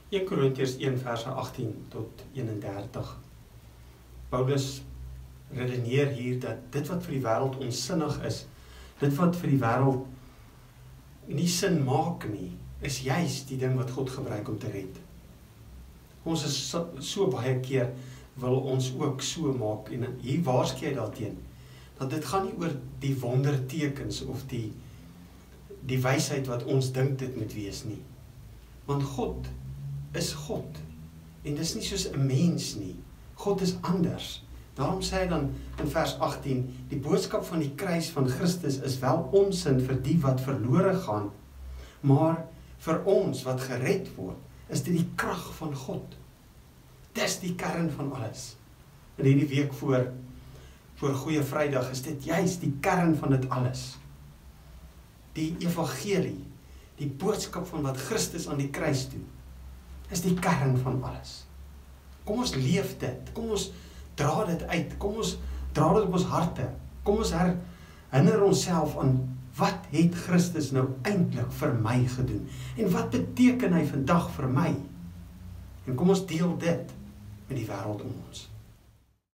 1 Korintiërs 1 verse 18 tot 31. Paulus redeneer hier dat dit wat vir die wêreld onsinnig is, dit wat vir die wêreld nie sin maak nie, is juis die ding wat God gebruik om te red. Ons is so baie keer wil ons ook so maak, en hier waarsku hy daarteen, dat dit gaan nie oor die wondertekens of die wysheid wat ons dink dit moet wees nie. Want God is God, en dis nie soos 'n mens nie. God is anders. Daarom sê hy dan in vers 18, die boodskap van die kruis van Christus is wel onsin vir die wat verlore gaan, maar vir ons wat gered word, is dit die krag van God. Dis die kern van alles. In hierdie week voor Goeie Vrydag is dit juist die kern van dit alles. Die evangelie, die boodskap van wat Christus aan die kruis doen, is die kern van alles. Kom ons leef dit, kom ons dra dit uit, kom ons dra dit op ons harte, kom ons herinner onsself aan wat het Christus nou eintlik vir my gedoen, en wat beteken hy vandag vir my, en kom ons deel dit met die wêreld om ons.